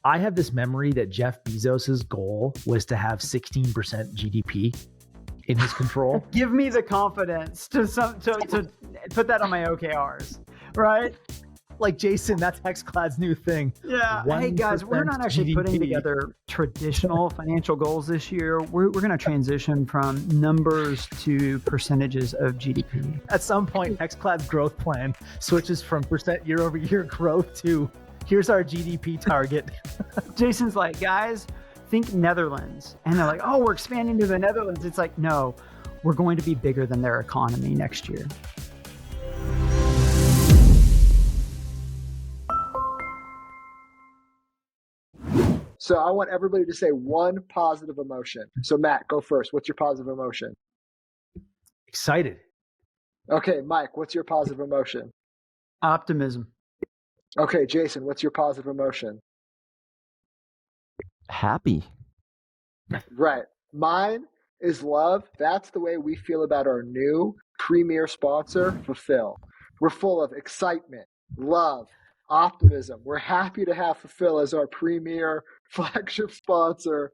I have this memory that Jeff Bezos's goal was to have 16% GDP in his control. Give me the confidence to put that on my OKRs, right? Like, Jason, that's HexClad's new thing. Yeah. Hey guys, we're not actually putting together traditional financial goals this year. We're going to transition from numbers to percentages of GDP. At some point, HexClad's growth plan switches from % year-over-year growth to here's our GDP target. Jason's like, guys, think Netherlands. And they're like, oh, we're expanding to the Netherlands. It's like, no, we're going to be bigger than their economy next year. So I want everybody to say one positive emotion. So Matt, go first. What's your positive emotion? Excited. Okay, Mike, what's your positive emotion? Optimism. Okay, Jason, what's your positive emotion? Happy. Right. Mine is love. That's the way we feel about our new premier sponsor, Fulfill. We're full of excitement, love, optimism. We're happy to have Fulfill as our premier flagship sponsor.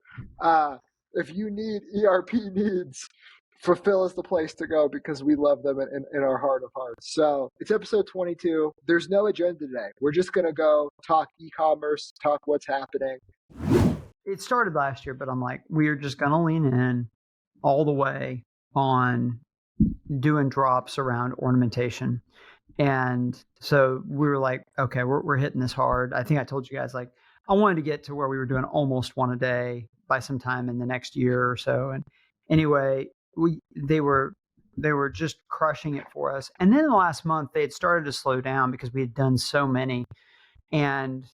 If you need ERP needs, Fulfill is the place to go because we love them in our heart of hearts. So it's episode 22. There's no agenda today. We're just going to go talk e-commerce, talk what's happening. It started last year, but I'm like, we're just going to lean in all the way on doing drops around ornamentation. And so we were like, okay, we're hitting this hard. I think I told you guys, like, I wanted to get to where we were doing almost one a day by sometime in the next year or so. And anyway, they were just crushing it for us. And then in the last month, they had started to slow down because we had done so many. And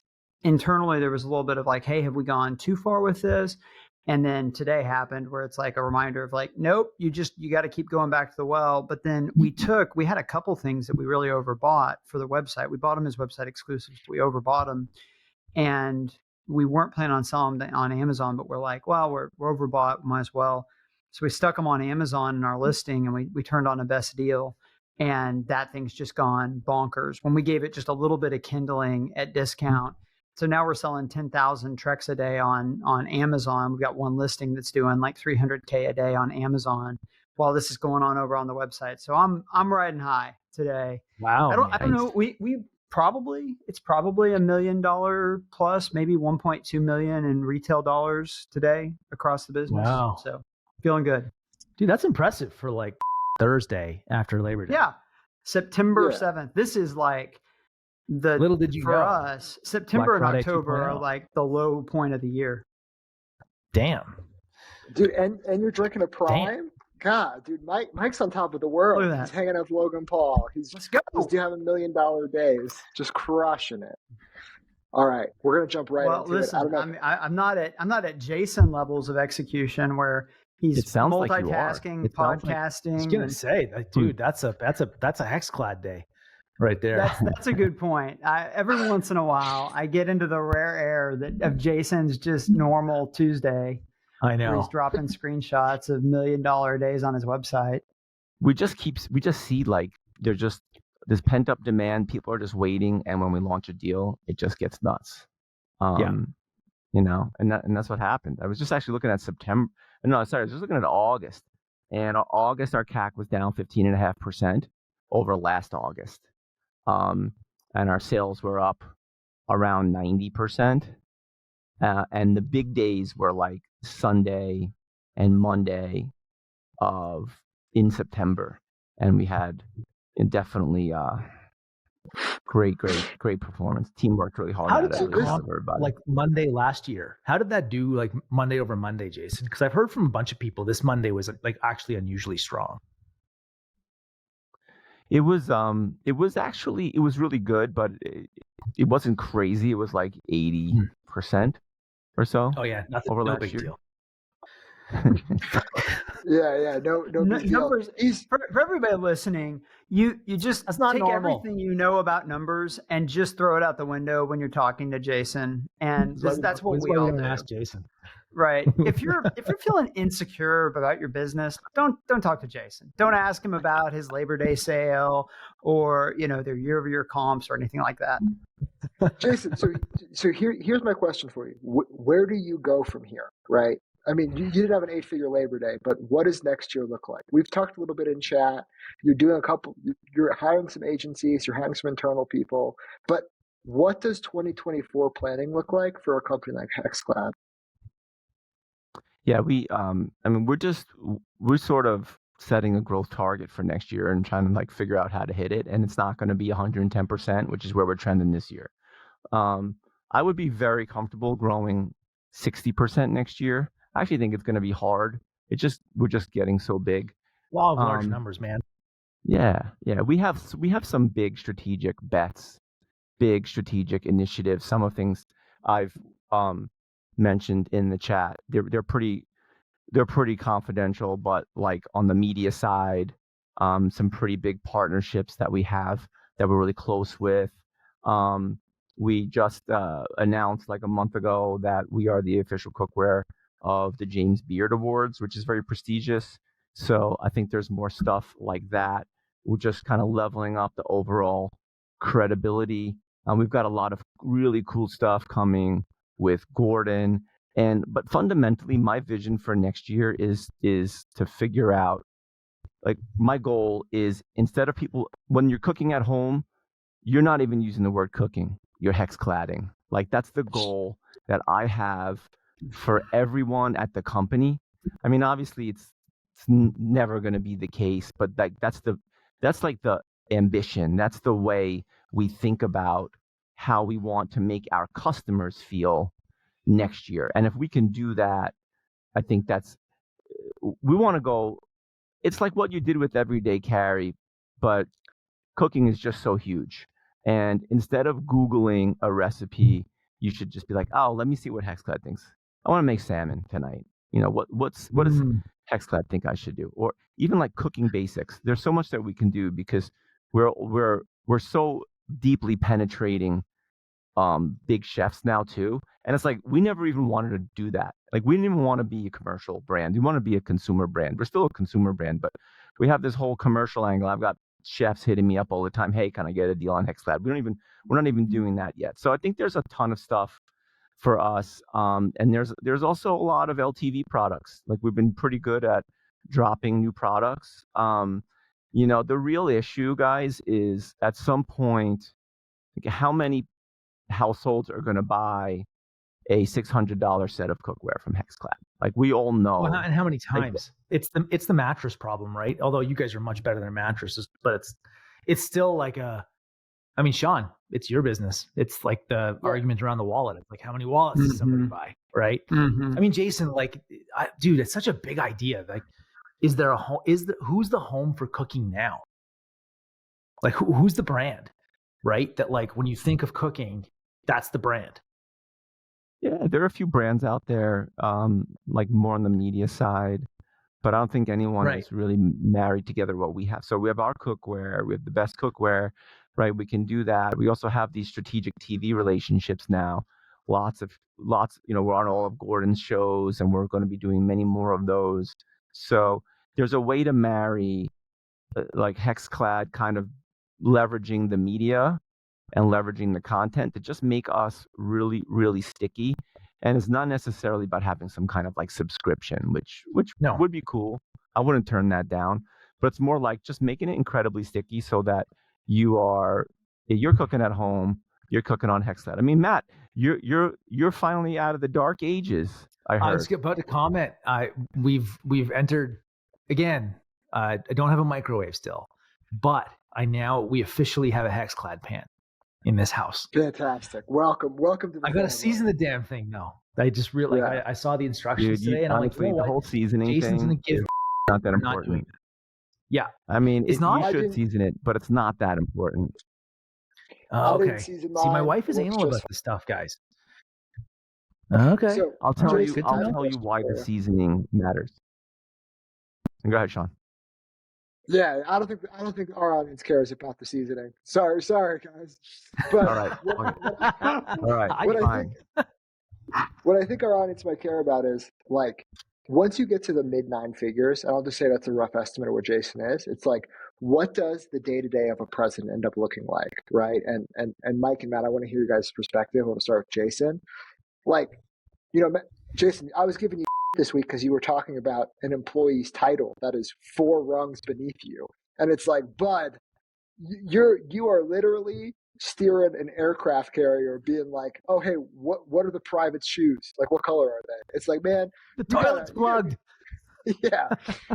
internally, there was a little bit of like, hey, have we gone too far with this? And then today happened where it's like a reminder of like, nope, you got to keep going back to the well. But then we had a couple things that we really overbought for the website. We bought them as website exclusives. We overbought them and we weren't planning on selling them on Amazon, but we're like, well, we're overbought, might as well. So we stuck them on Amazon in our listing and we turned on a best deal. And that thing's just gone bonkers when we gave it just a little bit of kindling at discount. So now we're selling 10,000 Trex a day on Amazon. We've got one listing that's doing like 300K a day on Amazon while this is going on over on the website. So I'm riding high today. Wow. I don't know. It's probably $1 million plus, maybe 1.2 million in retail dollars today across the business. Wow. So feeling good. Dude, that's impressive for like Thursday after Labor Day. Yeah. September 7th. This is like little did you for know. us, September and October 2.0. are like the low point of the year. Damn. Dude, and you're drinking a Prime? Damn. God, dude, Mike's on top of the world. Look at that. He's hanging out with Logan Paul. Let's go. He's having $1 million days, just crushing it. All right, we're gonna jump right into listen, it. I don't know. I'm not at Jason levels of execution where he's It sounds like you are. multitasking, It sounds like- podcasting. I was gonna say, like, dude, that's a HexClad day right there. That's a good point. Every once in a while, I get into the rare air of Jason's just normal Tuesday. I Where know. he's dropping screenshots of $1 million days on his website. We just see like there's just this pent up demand. People are just waiting, and when we launch a deal, it just gets nuts. You know, and that's what happened. I was just actually looking at September. No, sorry, I was just looking at August, and August our CAC was down 15.5% over last August, and our sales were up around 90%. And the big days were like Sunday and Monday in September, and we had definitely great performance. Team worked really hard. How did at it. that comp, like Monday last year? How did that do, like Monday over Monday, Jason? Because I've heard from a bunch of people this Monday was like actually unusually strong. It was really good, but it wasn't crazy. It was like 80% or so. Oh yeah, nothing. Over No last big year. deal. No big deal. Numbers for everybody listening. You just That's not take normal. everything you know about numbers and just throw it out the window when you're talking to Jason. And that's what we all do. Ask Jason. Right. If you're feeling insecure about your business, don't talk to Jason. Don't ask him about his Labor Day sale or their year-over-year comps or anything like that. Jason, so here's my question for you. Where do you go from here, right? I mean, you didn't have an 8-figure Labor Day, but what does next year look like? We've talked a little bit in chat. You're hiring some agencies, you're hiring some internal people, but what does 2024 planning look like for a company like HexClad? Yeah, we're sort of setting a growth target for next year and trying to figure out how to hit it. And it's not going to be 110%, which is where we're trending this year. I would be very comfortable growing 60% next year. I actually think it's going to be hard. We're just getting so big. Law of large numbers, man. Yeah. We have some big strategic bets, big strategic initiatives. Some of things I've mentioned in the chat. They're pretty confidential, but on the media side, some pretty big partnerships that we have that we're really close with. We just announced a month ago that we are the official cookware of the James Beard Awards, which is very prestigious. So I think there's more stuff like that. We're just kind of leveling up the overall credibility. We've got a lot of really cool stuff coming with Gordon. But fundamentally, my vision for next year is to figure out, my goal is, instead of people, when you're cooking at home, you're not even using the word cooking, you're HexCladding. That's the goal that I have for everyone at the company. I mean, obviously it's never going to be the case, but that's the ambition. That's the way we think about how we want to make our customers feel next year. And if we can do that, I think we want to go. It's like what you did with Everyday Carry, but cooking is just so huge. And instead of Googling a recipe, you should just be like, oh, let me see what HexClad thinks. I want to make salmon tonight. What does HexClad think I should do? Or even cooking basics. There's so much that we can do because we're so deeply penetrating big chefs now too. And it's we never even wanted to do that. We didn't even want to be a commercial brand. We want to be a consumer brand. We're still a consumer brand, but we have this whole commercial angle. I've got chefs hitting me up all the time. Hey, can I get a deal on HexClad? We're not even doing that yet. So I think there's a ton of stuff for us. And there's also a lot of LTV products. We've been pretty good at dropping new products. The real issue, guys, is at some point, how many households are going to buy a $600 set of cookware from HexClad? We all know. Well, and how many times? It's the mattress problem, right? Although you guys are much better than mattresses, but it's still I mean, Sean, it's your business. It's the argument around the wallet. It's how many wallets does somebody buy, right? Mm-hmm. I mean, Jason, dude, it's such a big idea. Is there a home? Who's the home for cooking now? Who's the brand, right? That when you think of cooking, that's the brand. Yeah, there are a few brands out there, more on the media side, but I don't think anyone is really married together what we have. So we have our cookware, we have the best cookware, right? We can do that. We also have these strategic TV relationships now. Lots, we're on all of Gordon's shows, and we're going to be doing many more of those. So there's a way to marry HexClad kind of leveraging the media and leveraging the content to just make us really, really sticky. And it's not necessarily about having some kind of subscription, which would be cool. I wouldn't turn that down, but it's more just making it incredibly sticky so that you're cooking at home, you're cooking on HexClad. I mean, Matt, you're finally out of the dark ages. I heard. I was about to comment. We've entered again. I don't have a microwave still, but we officially have a HexClad pan in this house. Fantastic. Welcome to the I got to season the damn thing though. I just realized I saw the instructions today, and honestly, I'm the whole seasoning Jason's thing gonna give is not that not doing important. that. Yeah, I mean, it's not. You should season it, but it's not that important. Okay. See, my wife is anal about this stuff, guys. Okay. So, I'll tell you why the seasoning matters. Go ahead, Sean. Yeah, I don't think our audience cares about the seasoning. Sorry, guys. But all right, fine. what I think our audience might care about is like once you get to the mid 9 figures, and I'll just say that's a rough estimate of what Jason is. It's like, what does the day to day of a president end up looking like, right? And Mike and Matt, I want to hear your guys' perspective. I want to start with Jason. Like, Jason, I was giving you this week because you were talking about an employee's title that is 4 rungs beneath you, and it's like, bud, you are literally steering an aircraft carrier, being like, oh hey, what are the private shoes? Like, what color are they? It's like, man, The toilet's plugged. yeah,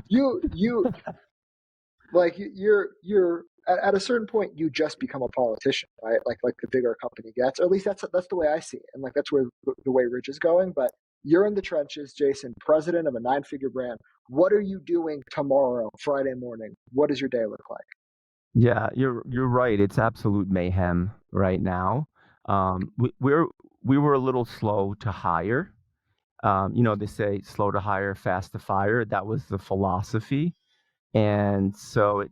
you like you're at a certain point you just become a politician, right? Like the bigger a company gets, or at least that's the way I see it, and like that's where the way Ridge is going. But you're in the trenches, Jason, president of a 9-figure brand. What are you doing tomorrow, Friday morning? What does your day look like? Yeah, you're right. It's absolute mayhem right now. We were a little slow to hire. They say slow to hire, fast to fire. That was the philosophy, and so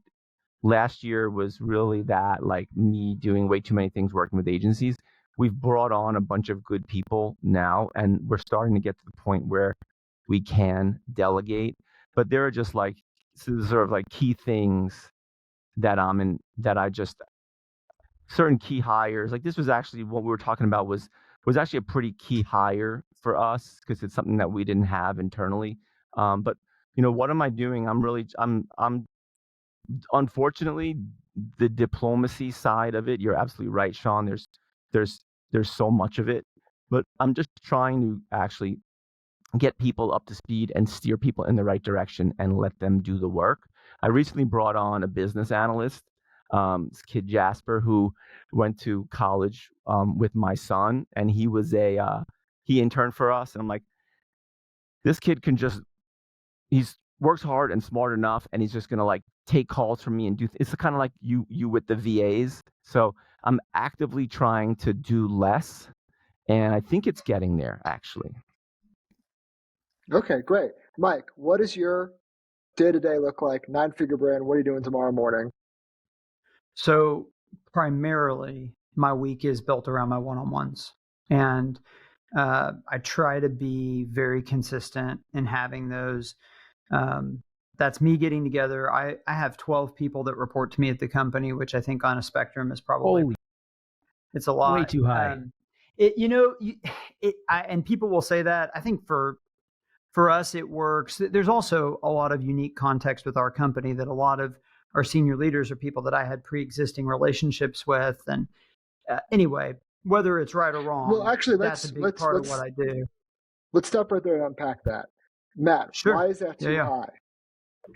last year was really that, like me doing way too many things, working with agencies. We've brought on a bunch of good people now, and we're starting to get to the point where we can delegate. But there are just like sort of like key things that certain key hires. Like this was actually what we were talking about was actually a pretty key hire for us because it's something that we didn't have internally. But what am I doing? I'm unfortunately the diplomacy side of it. You're absolutely right, Sean. There's so much of it, but I'm just trying to actually get people up to speed and steer people in the right direction and let them do the work. I recently brought on a business analyst, this kid Jasper, who went to college with my son, and he interned for us. And I'm like, this kid he's works hard and smart enough, and he's just gonna like take calls from me and do. It's kind of like you with the VAs. So I'm actively trying to do less, and I think it's getting there actually. Okay, great. Mike, what does your day-to-day look like? 9-figure brand, what are you doing tomorrow morning? So primarily my week is built around my one-on-ones, and I try to be very consistent in having those. That's me getting together. I have 12 people that report to me at the company, which I think on a spectrum is probably it's a lot. Way too high. And people will say that. I think for us it works. There's also a lot of unique context with our company that a lot of our senior leaders are people that I had pre-existing relationships with. And anyway, whether it's right or wrong, well, actually, that's a big part of what I do. Let's stop right there and unpack that. Matt, Sure. Why is that too high?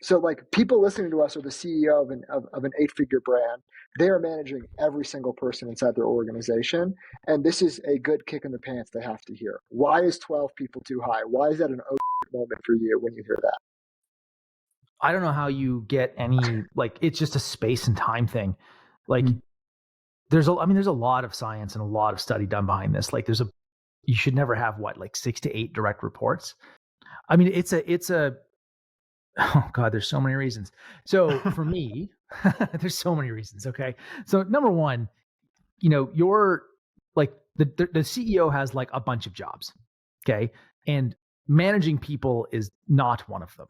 So like people listening to us are the CEO of an 8-figure brand. They are managing every single person inside their organization. And this is a good kick in the pants they have to hear. Why is 12 people too high? Why is that an moment for you when you hear that? I don't know how you get any, like, it's just a space and time thing. Like there's a lot of science and a lot of study done behind this. Like you should never have 6 to 8 direct reports. I mean, it's a, oh God, there's so many reasons. So for me, there's so many reasons. Okay. So number one, you're like the CEO has like a bunch of jobs. Okay. And managing people is not one of them.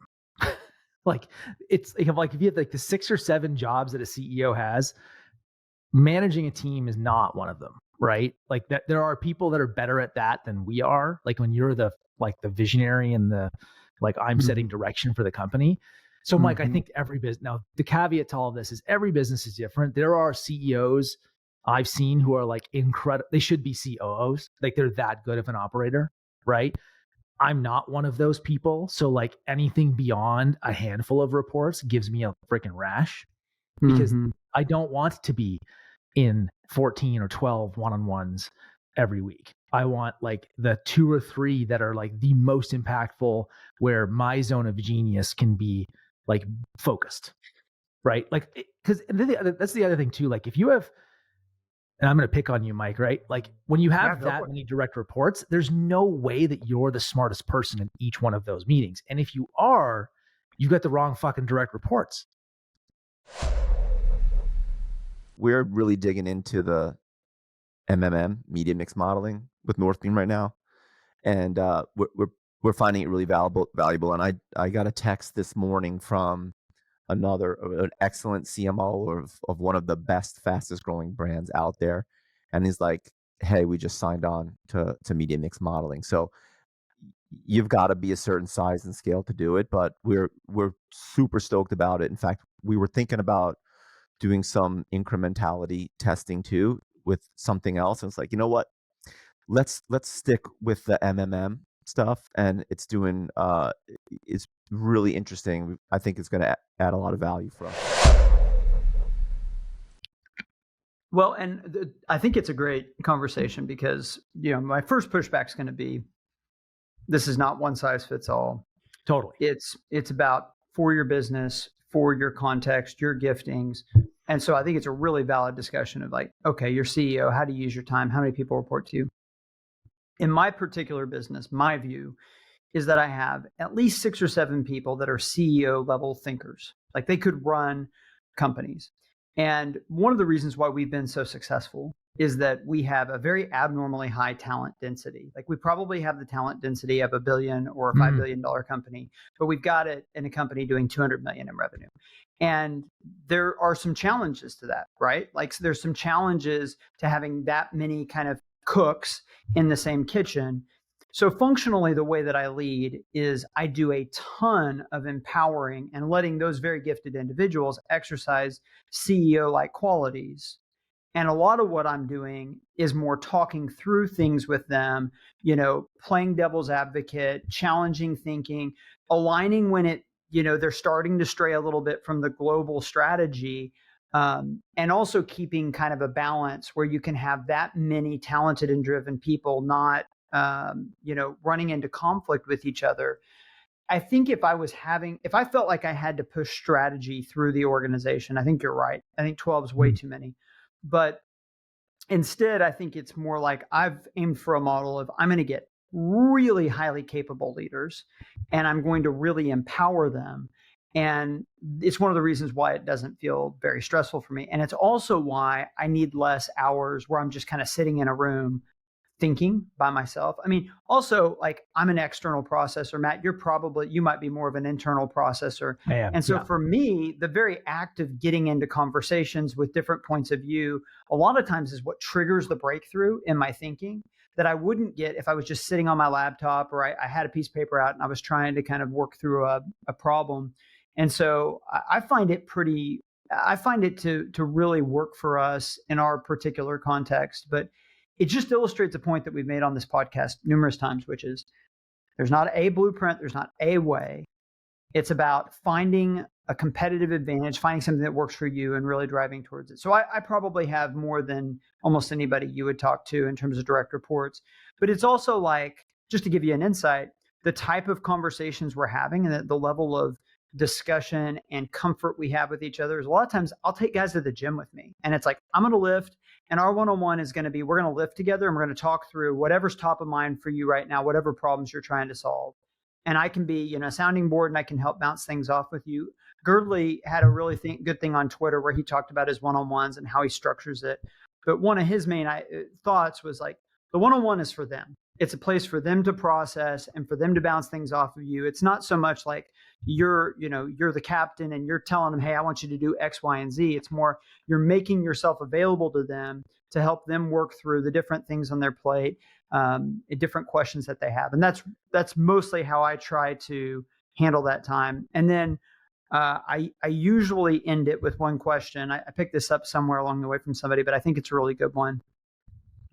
Like it's like if you have like the 6 or 7 jobs that a CEO has, managing a team is not one of them. Right. Like that there are people that are better at that than we are. Like when you're the visionary and I'm setting direction for the company. So Mike, I think every business, now the caveat to all of this is every business is different. There are CEOs I've seen who are like incredible. They should be COOs. Like they're that good of an operator, right? I'm not one of those people. So like anything beyond a handful of reports gives me a freaking rash because I don't want to be in 14 or 12 one-on-ones every week. I want like the 2 or 3 that are like the most impactful where my zone of genius can be like focused, right? Like, because that's the other thing too. Like if you have, and I'm going to pick on you, Mike, right? Like when you have that many direct reports, there's no way that you're the smartest person in each one of those meetings. And if you are, you've got the wrong fucking direct reports. We're really digging into the MMM, media mix modeling, with Northbeam right now. and we're finding it really valuable. And I got a text this morning from an excellent CMO of one of the best, fastest growing brands out there, and he's like, "Hey, we just signed on to media mix modeling." So you've got to be a certain size and scale to do it, but we're super stoked about it. In fact, we were thinking about doing some incrementality testing too with something else, and it's like, you know what? Let's stick with the MMM stuff, and it's really interesting. I think it's going to add a lot of value for us. Well, and I think it's a great conversation because, my first pushback is going to be, this is not one size fits all. Totally. It's about for your business, for your context, your giftings. And so I think it's a really valid discussion of like, okay, your CEO, how do you use your time? How many people report to you? In my particular business, my view is that I have at least 6 or 7 people that are CEO level thinkers. Like they could run companies. And one of the reasons why we've been so successful is that we have a very abnormally high talent density. Like we probably have the talent density of $1 billion or a $5 billion company, but we've got it in a company doing 200 million in revenue. And there are some challenges to that, right? Like so there's some challenges to having that many kind of cooks in the same kitchen. So functionally, the way that I lead is I do a ton of empowering and letting those very gifted individuals exercise CEO-like qualities. And a lot of what I'm doing is more talking through things with them, playing devil's advocate, challenging thinking, aligning when they're starting to stray a little bit from the global strategy, and also keeping kind of a balance where you can have that many talented and driven people not running into conflict with each other. I think if I felt like I had to push strategy through the organization, I think you're right. I think 12 is way too many. But instead, I think it's more like I've aimed for a model of I'm going to get really highly capable leaders and I'm going to really empower them. And it's one of the reasons why it doesn't feel very stressful for me. And it's also why I need less hours where I'm just kind of sitting in a room thinking by myself. I mean, also like I'm an external processor, Matt, you might be more of an internal processor. And so for me, the very act of getting into conversations with different points of view, a lot of times is what triggers the breakthrough in my thinking that I wouldn't get if I was just sitting on my laptop or I had a piece of paper out and I was trying to kind of work through a problem. And so I find it to really work for us in our particular context, but it just illustrates a point that we've made on this podcast numerous times, which is there's not a blueprint, there's not a way. It's about finding a competitive advantage, finding something that works for you and really driving towards it. So I probably have more than almost anybody you would talk to in terms of direct reports. But it's also like, just to give you an insight, the type of conversations we're having and the level of discussion and comfort we have with each other is a lot of times I'll take guys to the gym with me and it's like, I'm going to lift. And our one-on-one is going to be, we're going to lift together and we're going to talk through whatever's top of mind for you right now, whatever problems you're trying to solve. And I can be, a sounding board and I can help bounce things off with you. Girdley had a really good thing on Twitter where he talked about his one-on-ones and how he structures it. But one of his main thoughts was like, the one-on-one is for them. It's a place for them to process and for them to bounce things off of you. It's not so much like you're the captain and you're telling them, hey, I want you to do X, Y, and Z. It's more you're making yourself available to them to help them work through the different things on their plate, different questions that they have. And that's mostly how I try to handle that time. And then I usually end it with one question. I picked this up somewhere along the way from somebody, but I think it's a really good one.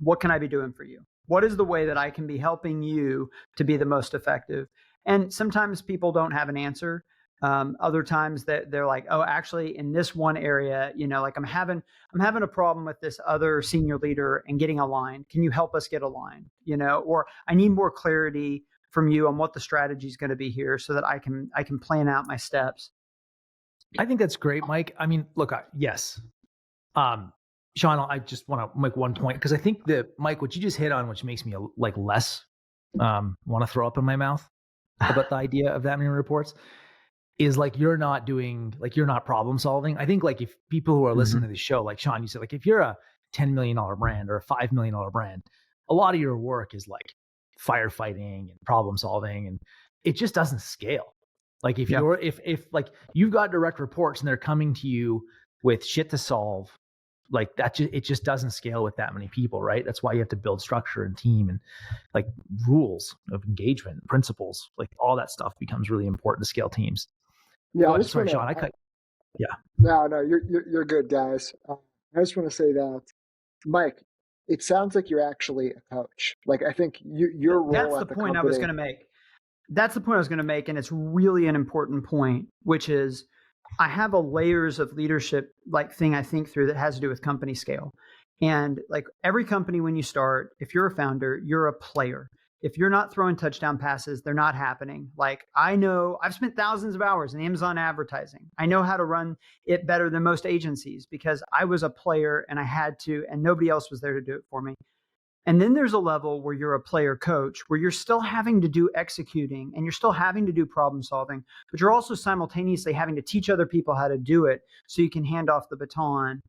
What can I be doing for you? What is the way that I can be helping you to be the most effective? And sometimes people don't have an answer. Other times they're like, oh, actually in this one area, like I'm having a problem with this other senior leader and getting aligned. Can you help us get aligned? Or I need more clarity from you on what the strategy is going to be here so that I can plan out my steps. I think that's great, Mike. I mean, look, yes. Sean, I just want to make one point because I think that, Mike, what you just hit on, which makes me less want to throw up in my mouth about the idea of that many reports, is like you're not problem solving. I think like if people who are listening to the show, like Sean, you said, like if you're a $10 million brand or a $5 million brand, a lot of your work is like firefighting and problem solving, and it just doesn't scale. Like if you're if like you've got direct reports and they're coming to you with shit to solve, like that it just doesn't scale with that many people, right? That's why you have to build structure and team and like rules of engagement, principles, like all that stuff becomes really important to scale teams. Yeah, sorry, Sean. No, you're good, guys. I just want to say that, Mike, it sounds like you're actually a coach. Like I think your role That's at the point I was going to make. That's the point I was going to make, and it's really an important point, which is I have a layers of leadership like thing I think through that has to do with company scale. And like every company, when you start, if you're a founder, you're a player. If you're not throwing touchdown passes, they're not happening. Like I know I've spent thousands of hours in Amazon advertising. I know how to run it better than most agencies because I was a player and I had to, and nobody else was there to do it for me. And then there's a level where you're a player coach, where you're still having to do executing and you're still having to do problem solving, but you're also simultaneously having to teach other people how to do it so you can hand off the baton.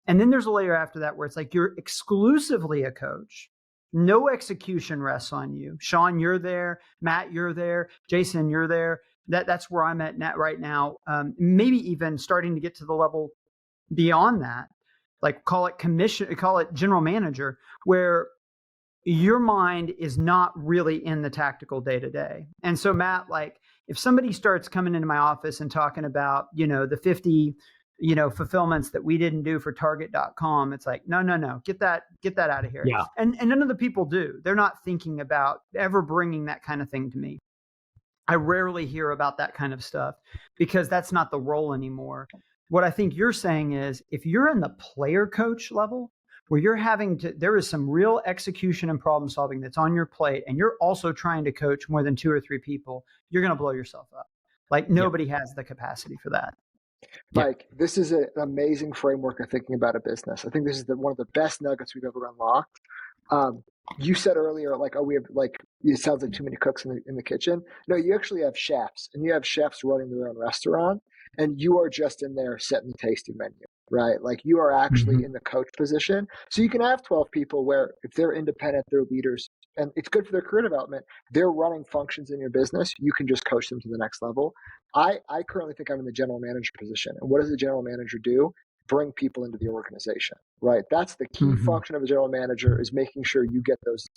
And then there's a layer after that where it's like you're exclusively a coach. No execution rests on you. Sean, you're there. Matt, you're there. Jason, you're there. That's where I'm at right now. Maybe even starting to get to the level beyond that, like call it general manager, where your mind is not really in the tactical day to day. And so Matt, like if somebody starts coming into my office and talking about, the 50, fulfillments that we didn't do for target.com, it's like, no, get that out of here. Yeah. And none of the people do. They're not thinking about ever bringing that kind of thing to me. I rarely hear about that kind of stuff because that's not the role anymore. What I think you're saying is if you're in the player coach level, where you're there is some real execution and problem solving that's on your plate, and you're also trying to coach more than 2 or 3 people, you're going to blow yourself up. Like nobody has the capacity for that. Mike, this is an amazing framework of thinking about a business. I think this is one of the best nuggets we've ever unlocked. You said earlier, like, we have it sounds like too many cooks in the kitchen. No, you actually have chefs, and you have chefs running their own restaurant, and you are just in there setting the tasting menu, right? Like you are actually in the coach position. So you can have 12 people where if they're independent, they're leaders, and it's good for their career development. They're running functions in your business. You can just coach them to the next level. I currently think I'm in the general manager position. And what does the general manager do? Bring people into the organization, right? That's the key function of a general manager, is making sure you get those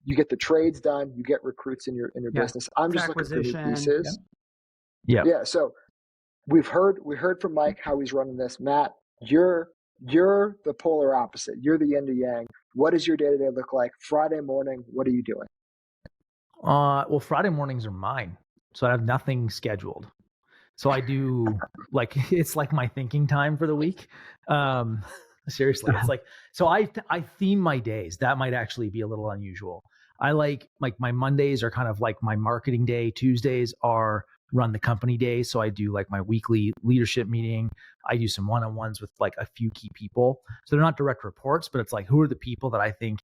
you get the trades done, you get recruits in your business. I'm just looking for new pieces. Yeah. So we heard from Mike how he's running this. Matt, you're the polar opposite. You're the yin to yang. What does your day-to-day look like? Friday morning, what are you doing? Well, Friday mornings are mine, so I have nothing scheduled. So I do it's like my thinking time for the week. Seriously, it's like, so I theme my days. That might actually be a little unusual. I like my Mondays are kind of like my marketing day. Tuesdays are run the company days. So I do like my weekly leadership meeting. I do some one-on-ones with like a few key people. So they're not direct reports, but it's like, who are the people that I think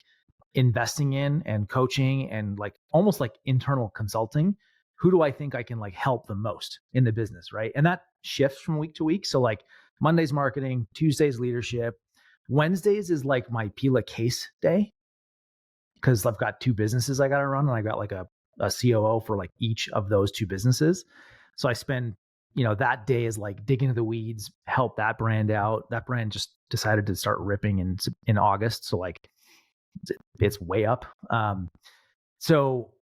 investing in and coaching and like almost like internal consulting, who do I think I can like help the most in the business, right? And that shifts from week to week. So like Monday's marketing, Tuesday's leadership, Wednesdays is like my Pila case day, because I've got 2 businesses I got to run, and I got like a COO for like each of those 2 businesses. So I spend, that day is like digging into the weeds, help that brand out. That brand just decided to start ripping in August. So like it's way up. And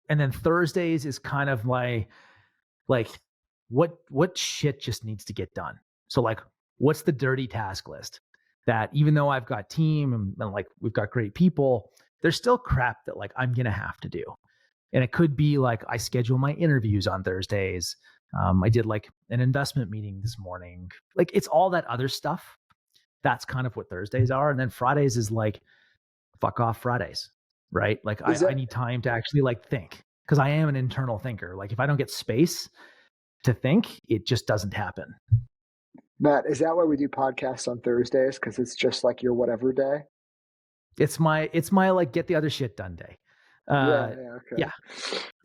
then Thursdays is kind of like what shit just needs to get done. So like, what's the dirty task list that even though I've got team and like we've got great people, there's still crap that like I'm going to have to do. And it could be like I schedule my interviews on Thursdays. I did like an investment meeting this morning. Like it's all that other stuff. That's kind of what Thursdays are. And then Fridays is like, fuck off Fridays, right? Like I need time to actually like think, because I am an internal thinker. Like if I don't get space to think, it just doesn't happen. Matt, is that why we do podcasts on Thursdays? Because it's just like your whatever day? It's my like get the other shit done day. Okay.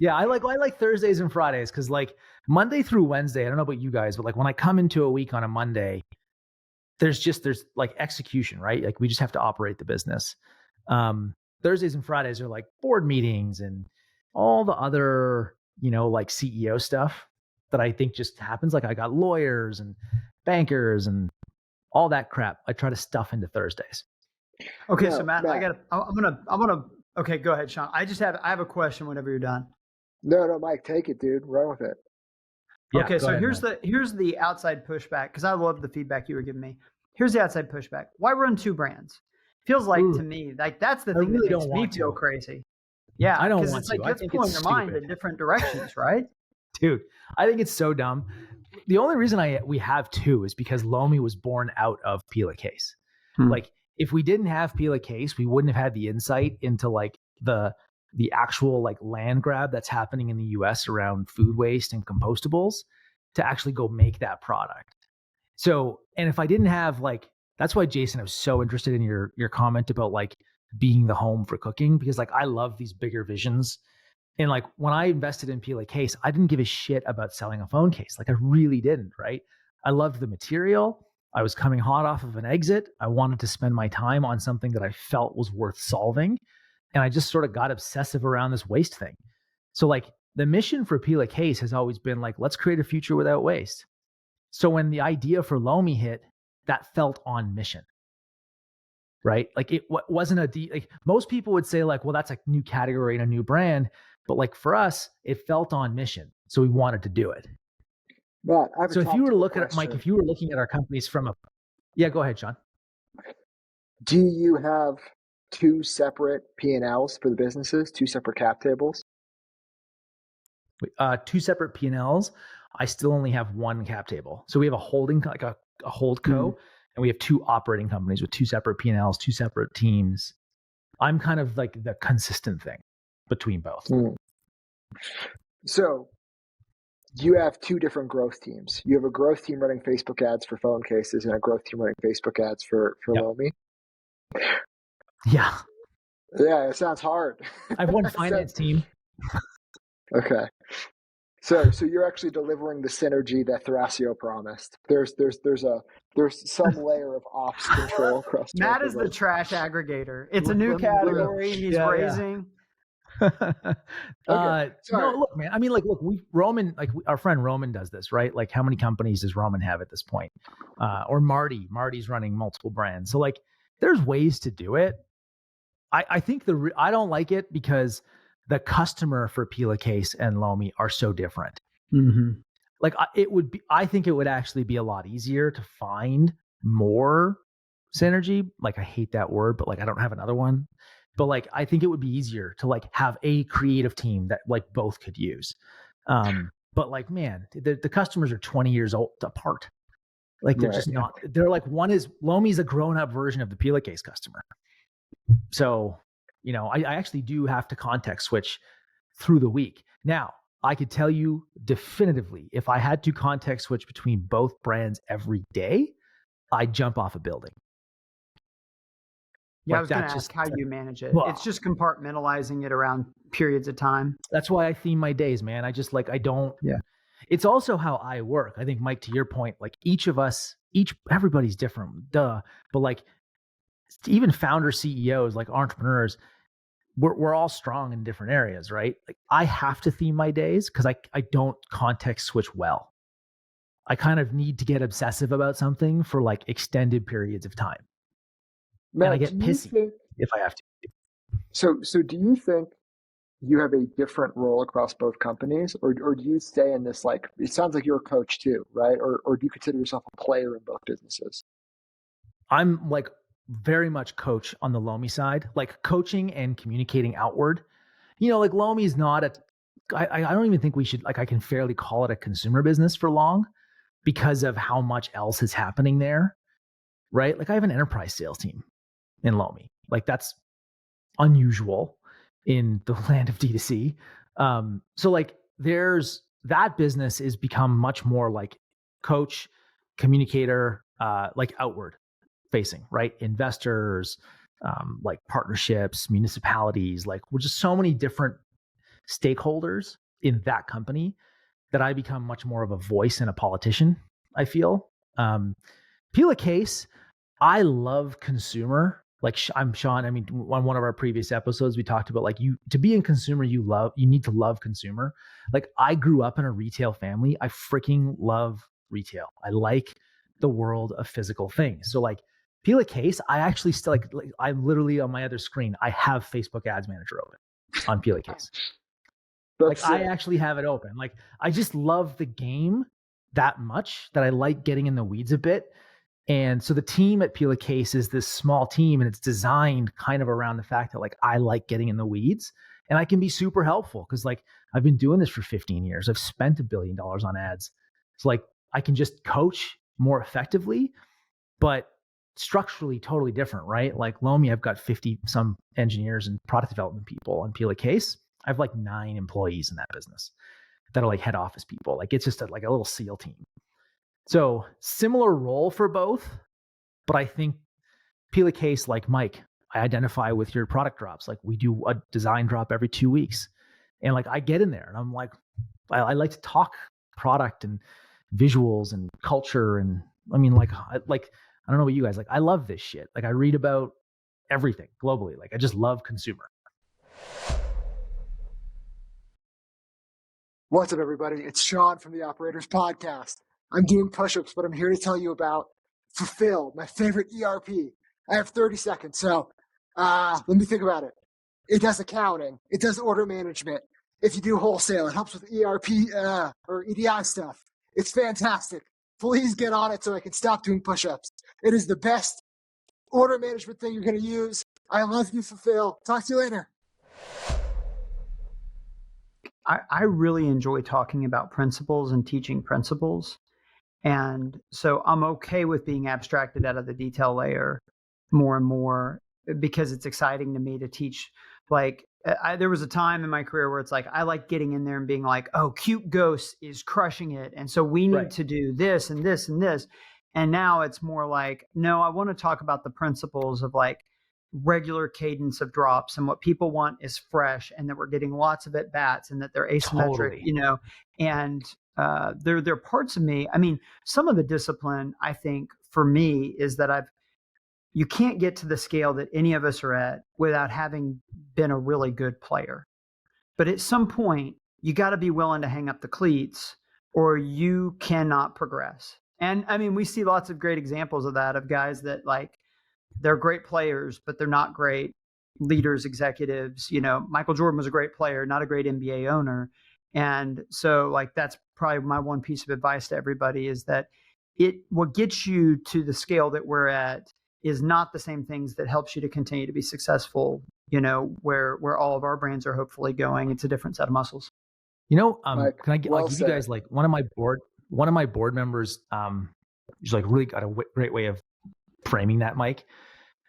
Yeah. I like Thursdays and Fridays because like Monday through Wednesday, I don't know about you guys, but like when I come into a week on a Monday, there's like execution, right? Like we just have to operate the business. Thursdays and Fridays are like board meetings and all the other, like CEO stuff that I think just happens. Like I got lawyers and bankers and all that crap. I try to stuff into Thursdays. Okay, so Matt, I'm gonna. Okay, go ahead, Sean. I have a question. Whenever you're done. No, Mike, take it, dude. Run with it. Yeah, okay, so ahead, here's the outside pushback, because I love the feedback you were giving me. Here's the outside pushback. Why run two brands? Feels like to me like that's the thing that makes me feel crazy. Yeah, I don't want to. It's like you're pulling your mind in different directions, right? Dude, I think it's so dumb. The only reason we have two is because Lomi was born out of Peel a Case. Like if we didn't have Peel a Case, we wouldn't have had the insight into like the actual like land grab that's happening in the US around food waste and compostables to actually go make that product. So, and if I didn't have like, that's why Jason, I was so interested in your comment about like being the home for cooking, because like I love these bigger visions. And like when I invested in Peel a Case, I didn't give a shit about selling a phone case. Like I really didn't, right? I loved the material. I was coming hot off of an exit. I wanted to spend my time on something that I felt was worth solving. And I just sort of got obsessive around this waste thing. So like the mission for Peel a Case has always been like, let's create a future without waste. So when the idea for Lomi hit, that felt on mission, right? Like it wasn't like most people would say like, well, that's a new category and a new brand. But like for us, it felt on mission. So we wanted to do it. But so if you were to look at it, Mike, if you were looking at our companies yeah, go ahead, Sean. Do you have two separate P&Ls for the businesses, two separate cap tables? Two separate P&Ls. I still only have one cap table. So we have a holding, like a holdco, and we have two operating companies with two separate P&Ls, two separate teams. I'm kind of like the consistent thing between both. So you have two different growth teams. You have a growth team running Facebook ads for phone cases and a growth team running Facebook ads for Lomi. Yeah. Yeah, it sounds hard. I have one finance team. Okay. So you're actually delivering the synergy that Thrasio promised. There's some layer of ops control across. Matt is the trash aggregator. It's a new category. He's raising. Okay. No, look, man. I mean, like, look, Roman, like our friend Roman does this, right? Like, how many companies does Roman have at this point? Or Marty's running multiple brands. So, like, there's ways to do it. I think I don't like it because the customer for Peel a Case and Lomi are so different. Mm-hmm. Like, I think it would actually be a lot easier to find more synergy. Like, I hate that word, but like, I don't have another one. But like, I think it would be easier to like have a creative team that like both could use. But like, man, the customers are 20 years old apart. Like they're just not, they're like, Lomi's a grown up version of the Peel a Case customer. So, I actually do have to context switch through the week. Now, I could tell you definitively, if I had to context switch between both brands every day, I'd jump off a building. Yeah, I was going to ask how you manage it. Well, it's just compartmentalizing it around periods of time. That's why I theme my days, man. I just like, I don't. Yeah. It's also how I work. I think, Mike, to your point, like everybody's different. Duh. But like even founder CEOs, like entrepreneurs, we're all strong in different areas, right? Like I have to theme my days because I don't context switch well. I kind of need to get obsessive about something for like extended periods of time. Matt, and I get pissy if I have to. So do you think you have a different role across both companies, or do you stay in this, like, it sounds like you're a coach too, right? Or do you consider yourself a player in both businesses? I'm like very much coach on the Lomi side, like coaching and communicating outward. Like Lomi is not I don't even think we should, like, I can fairly call it a consumer business for long because of how much else is happening there, right? Like I have an enterprise sales team in Lomi. Like that's unusual in the land of D2C. So like that business is become much more like coach, communicator, like outward facing, right? Investors, like partnerships, municipalities, like we're just so many different stakeholders in that company that I become much more of a voice and a politician, I feel. Peel a Case, I love consumer. like I'm Sean. I mean, on one of our previous episodes, we talked about like to be in consumer, you need to love consumer. Like I grew up in a retail family. I freaking love retail. I like the world of physical things. So like Peel a Case, I actually still like I literally on my other screen, I have Facebook Ads Manager open on Peel a Case. Like I actually have it open. Like I just love the game that much that I like getting in the weeds a bit. And so the team at Peel a Case is this small team, and it's designed kind of around the fact that like I like getting in the weeds and I can be super helpful because like I've been doing this for 15 years. I've spent $1 billion on ads. So like I can just coach more effectively, but structurally totally different, right? Like Lomi, I've got 50 some engineers and product development people. On Peel a Case, I have like 9 employees in that business that are like head office people. Like it's just like a little SEAL team. So similar role for both, but I think Peel a Case, like Mike, I identify with your product drops. Like we do a design drop every 2 weeks. And like I get in there and I'm like, I like to talk product and visuals and culture. And I mean, like I don't know what you guys like. I love this shit. Like I read about everything globally. Like I just love consumer. What's up, everybody? It's Sean from the Operators Podcast. I'm doing push-ups, but I'm here to tell you about Fulfill, my favorite ERP. I have 30 seconds, so let me think about it. It does accounting. It does order management. If you do wholesale, it helps with ERP or EDI stuff. It's fantastic. Please get on it so I can stop doing push-ups. It is the best order management thing you're going to use. I love you, Fulfill. Talk to you later. I really enjoy talking about principles and teaching principles. And so I'm okay with being abstracted out of the detail layer more and more because it's exciting to me to teach. Like there was a time in my career where it's like, I like getting in there and being like, oh, Cute Ghost is crushing it. And so we need to do this and this and this. And now it's more like, no, I want to talk about the principles of like regular cadence of drops, and what people want is fresh, and that we're getting lots of at bats, and that they're asymmetric, you know, and they're parts of me. I mean, some of the discipline, I think, for me is that you can't get to the scale that any of us are at without having been a really good player. But at some point, you got to be willing to hang up the cleats or you cannot progress. And I mean, we see lots of great examples of that, of guys that like, they're great players, but they're not great leaders, executives. You know, Michael Jordan was a great player, not a great NBA owner. And so like, that's probably my one piece of advice to everybody is that what gets you to the scale that we're at is not the same things that helps you to continue to be successful, you know, where all of our brands are hopefully going. It's a different set of muscles. You know, I'll give you guys like one of my board members, who's like really got a great way of framing that, Mike,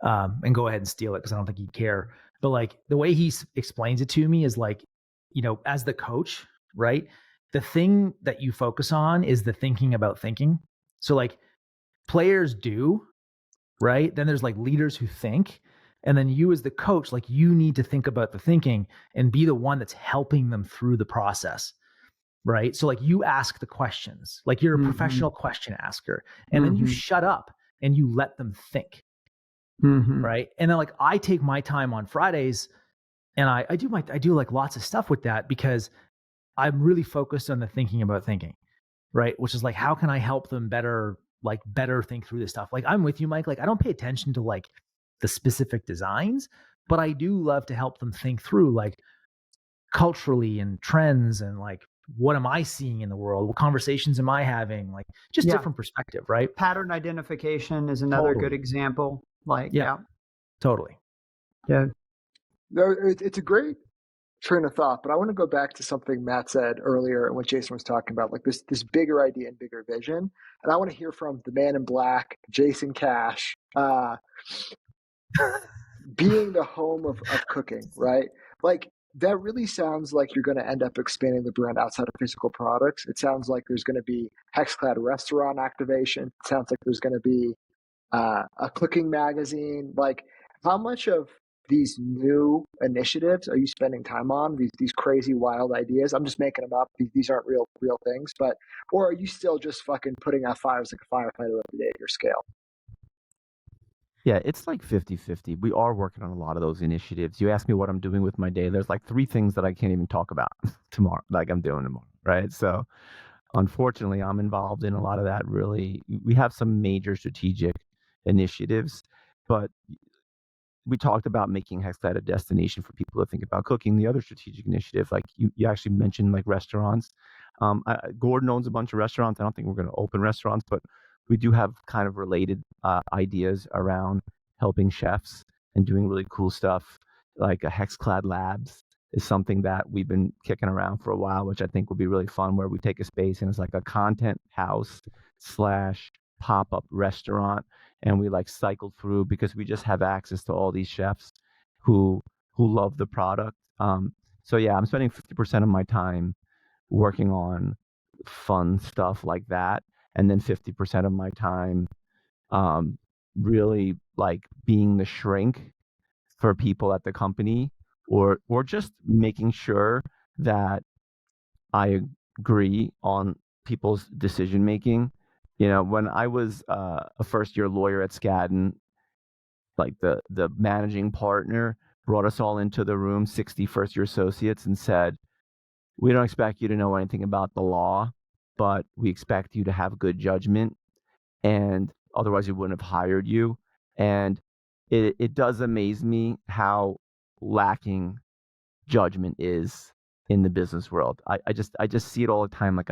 and go ahead and steal it because I don't think he'd care. But like the way he explains it to me is like, you know, as the coach, right? The thing that you focus on is the thinking about thinking. So like players do, right? Then there's like leaders who think. And then you as the coach, like you need to think about the thinking and be the one that's helping them through the process, right? So like you ask the questions, like you're a professional question asker, and then you shut up and you let them think, right? And then like I take my time on Fridays and I do like lots of stuff with that because I'm really focused on the thinking about thinking, right? Which is like, how can I help them better think through this stuff? Like I'm with you, Mike. Like I don't pay attention to like the specific designs, but I do love to help them think through like culturally and trends and like, what am I seeing in the world? What conversations am I having? Like just different perspective, right? Pattern identification is another good example. Like, totally. Yeah. No, it's a great train of thought, but I want to go back to something Matt said earlier and what Jason was talking about, like this bigger idea and bigger vision. And I want to hear from the man in black, Jason Cash, being the home of cooking, right? Like that really sounds like you're going to end up expanding the brand outside of physical products. It sounds like there's going to be HexClad restaurant activation. It sounds like there's going to be a cooking magazine. Like how much of these new initiatives are you spending time on? These crazy wild ideas? I'm just making them up. These aren't real things, or are you still just fucking putting out fires like a firefighter every day at your scale? Yeah, it's like 50-50. We are working on a lot of those initiatives. You ask me what I'm doing with my day. There's like 3 things that I can't even talk about tomorrow, like I'm doing tomorrow, right? So unfortunately, I'm involved in a lot of that. Really, we have some major strategic initiatives, but we talked about making HexClad a destination for people to think about cooking. The other strategic initiative, like you actually mentioned, like restaurants. Gordon owns a bunch of restaurants. I don't think we're going to open restaurants, but we do have kind of related ideas around helping chefs and doing really cool stuff. Like a HexClad Labs is something that we've been kicking around for a while, which I think will be really fun, where we take a space and it's like a content house / pop-up restaurant, and we like cycle through because we just have access to all these chefs who love the product. So yeah, I'm spending 50% of my time working on fun stuff like that, and then 50% of my time really like being the shrink for people at the company, or just making sure that I agree on people's decision making. When I was a first year lawyer at Skadden, like the managing partner brought us all into the room, 60 first year associates, and said, "We don't expect you to know anything about the law, but we expect you to have good judgment, and otherwise we wouldn't have hired you." And it does amaze me how lacking judgment is in the business world. I just see it all the time. Like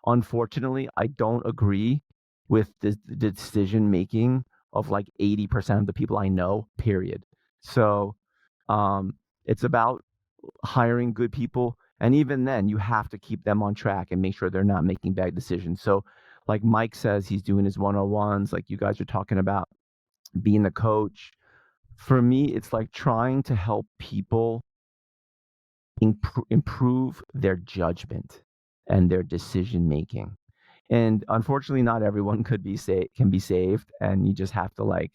unfortunately, I don't agree with the decision making of like 80% of the people I know, period. So it's about hiring good people. And even then, you have to keep them on track and make sure they're not making bad decisions. So, like Mike says, he's doing his 101s, like you guys are talking about being the coach. For me, it's like trying to help people improve their judgment and their decision making. And unfortunately, not everyone can be saved, and you just have to like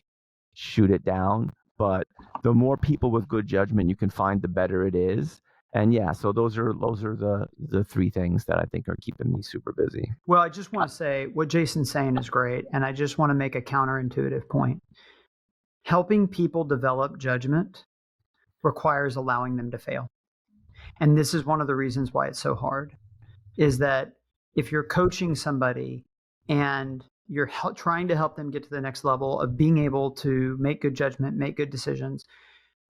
shoot it down. But the more people with good judgment you can find, the better it is. And yeah, so those are the 3 things that I think are keeping me super busy. Well, I just want to say what Jason's saying is great, and I just want to make a counterintuitive point. Helping people develop judgment requires allowing them to fail. And this is one of the reasons why it's so hard, is that if you're coaching somebody and you're trying to help them get to the next level of being able to make good judgment, make good decisions,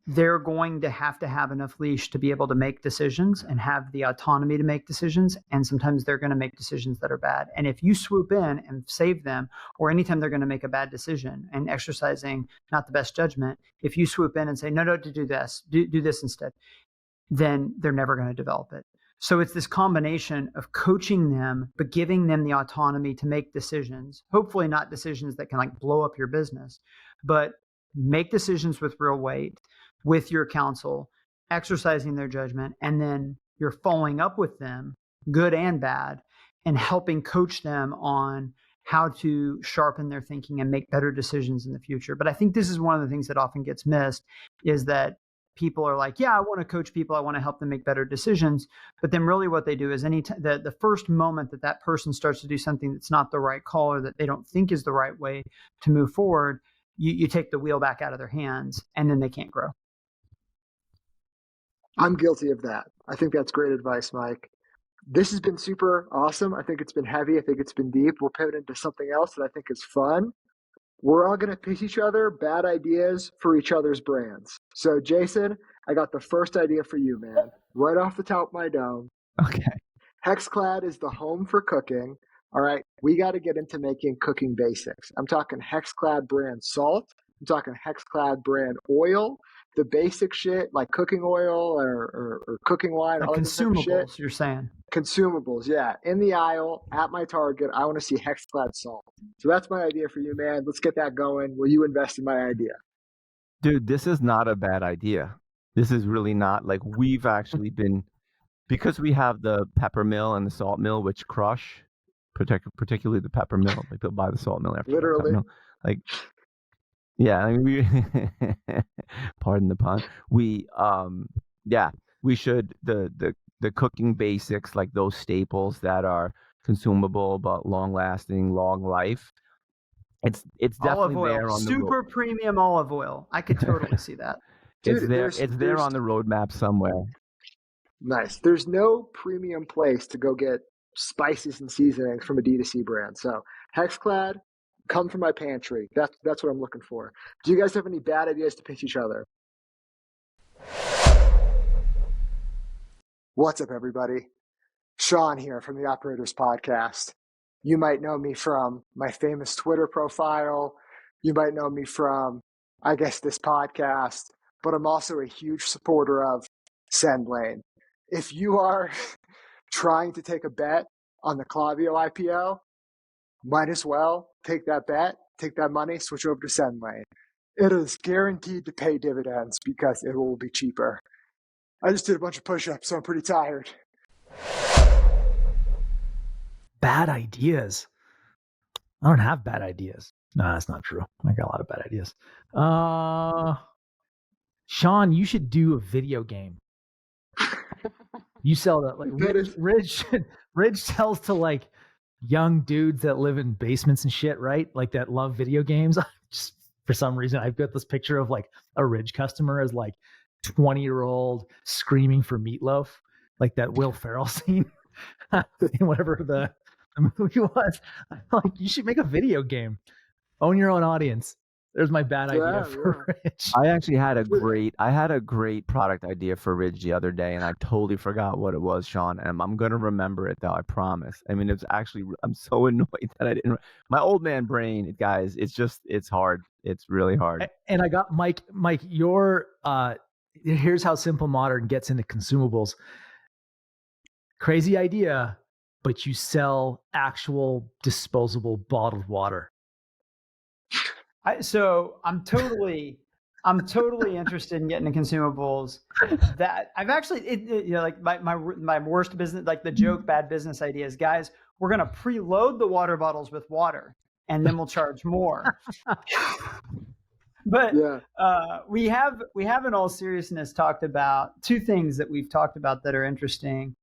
they're going to have enough leash to be able to make decisions and have the autonomy to make decisions. And sometimes they're going to make decisions that are bad. And if you swoop in and save them, or anytime they're going to make a bad decision and exercising not the best judgment, if you swoop in and say, no, to do this, do this instead, then they're never going to develop it. So it's this combination of coaching them, but giving them the autonomy to make decisions, hopefully not decisions that can like blow up your business, but make decisions with real weight, with your counsel, exercising their judgment, and then you're following up with them, good and bad, and helping coach them on how to sharpen their thinking and make better decisions in the future. But I think this is one of the things that often gets missed, is that people are like, yeah, I want to coach people, I want to help them make better decisions. But then really what they do is the first moment that person starts to do something that's not the right call, or that they don't think is the right way to move forward, you take the wheel back out of their hands, and then they can't grow. I'm guilty of that. I think that's great advice, Mike. This has been super awesome. I think it's been heavy. I think it's been deep. We'll pivot into something else that I think is fun. We're all going to pitch each other bad ideas for each other's brands. So, Jason, I got the first idea for you, man. Right off the top of my dome. Okay. HexClad is the home for cooking. All right. We got to get into making cooking basics. I'm talking HexClad brand salt. I'm talking HexClad brand oil. The basic shit like cooking oil or cooking wine. Like all consumables, shit. you're saying. Consumables, yeah. In the aisle, at my Target, I want to see HexClad salt. So that's my idea for you, man. Let's get that going. Will you invest in my idea? Dude, this is not a bad idea. This is really not. Like, we've actually been, because we have the pepper mill and the salt mill, which crush, particularly the pepper mill. Like, they'll buy the salt mill after Literally. The mill. Like, yeah, I mean, we pardon the pun. We should the cooking basics, like those staples that are consumable but long lasting, long life. It's Olive definitely there oil, on the super premium olive oil. I could totally see that. Dude, it's there on the roadmap somewhere. Nice. There's no premium place to go get spices and seasonings from a D2C brand. So HexClad, come from my pantry. That's what I'm looking for. Do you guys have any bad ideas to pitch each other? What's up, everybody? Sean here from the Operators Podcast. You might know me from my famous Twitter profile. You might know me from, I guess, this podcast, but I'm also a huge supporter of SendLane. If you are trying to take a bet on the Klaviyo IPO, might as well take that bet, take that money, switch over to SendLane. It is guaranteed to pay dividends because it will be cheaper. I just did a bunch of push-ups, so I'm pretty tired. Bad ideas. I don't have bad ideas. No, that's not true. I got a lot of bad ideas. Sean, you should do a video game. You sell that, like Ridge sells to like young dudes that live in basements and shit, right? Like that love video games. Just for some reason, I've got this picture of like a Ridge customer as like 20-year-old screaming for meatloaf, like that Will Ferrell scene in whatever the movie was. Like, you should make a video game. Own your own audience. There's my bad idea for Ridge. I actually had a great product idea for Ridge the other day, and I totally forgot what it was, Sean. And I'm gonna remember it though, I promise. I mean, it's actually, I'm so annoyed that I didn't. My old man brain, guys. It's hard. It's really hard. And I got Mike. Your here's how Simple Modern gets into consumables. Crazy idea, but you sell actual disposable bottled water. So I'm totally interested in getting the consumables. That I've actually, like my worst business, like the joke bad business ideas, guys. We're gonna preload the water bottles with water, and then we'll charge more. But we have in all seriousness talked about two things that we've talked about that are interesting.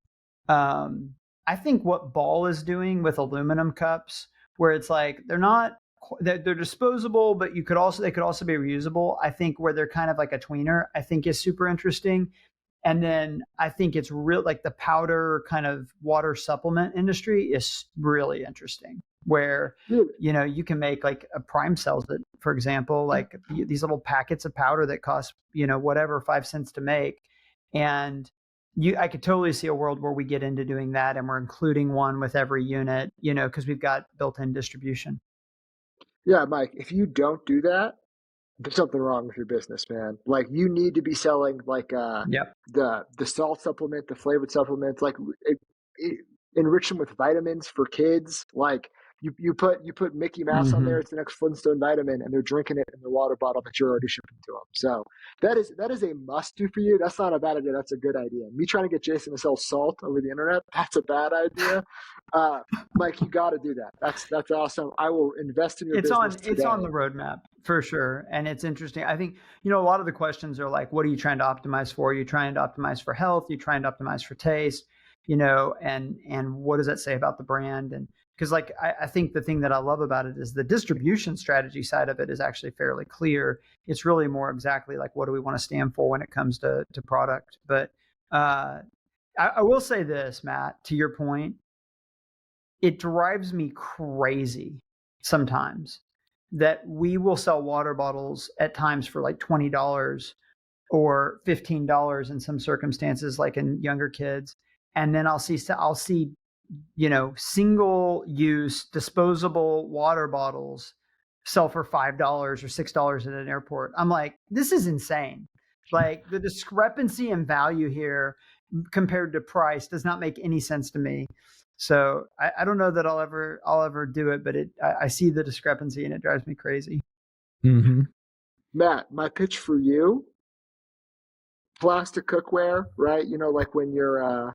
I think what Ball is doing with aluminum cups, where it's like they're disposable, but they could also be reusable. I think where they're kind of like a tweener, I think is super interesting. And then I think it's real, like the powder kind of water supplement industry is really interesting, where you can make like a Prime sells it, for example, like these little packets of powder that cost whatever 5 cents to make, and I could totally see a world where we get into doing that, and we're including one with every unit, because we've got built-in distribution. Yeah, Mike, if you don't do that, there's something wrong with your business, man. Like, you need to be selling like the salt supplement, the flavored supplements, like enrich them with vitamins for kids. Like you put Mickey Mouse on there, it's the next Flintstone vitamin, and they're drinking it in the water bottle that you're already shipping to them. So that is a must do for you. That's not a bad idea. That's a good idea. Me trying to get Jason to sell salt over the internet, that's a bad idea. Mike, you got to do that. That's awesome. I will invest in your business today. It's on the roadmap for sure, and it's interesting. I think a lot of the questions are like, what are you trying to optimize for? Are you trying to optimize for health? Are you trying to optimize for taste? And what does that say about the brand? And because like I think the thing that I love about it is the distribution strategy side of it is actually fairly clear. It's really more exactly like, what do we want to stand for when it comes to product? But I will say this, Matt, to your point, it drives me crazy sometimes that we will sell water bottles at times for like $20 or $15 in some circumstances, like in younger kids. And then I'll see single use disposable water bottles sell for $5 or $6 at an airport. I'm like, this is insane. Like, the discrepancy in value here compared to price does not make any sense to me. So I don't know that I'll ever do it, but I see the discrepancy and it drives me crazy. Mm-hmm. Matt, my pitch for you: plastic cookware, right? Like when you're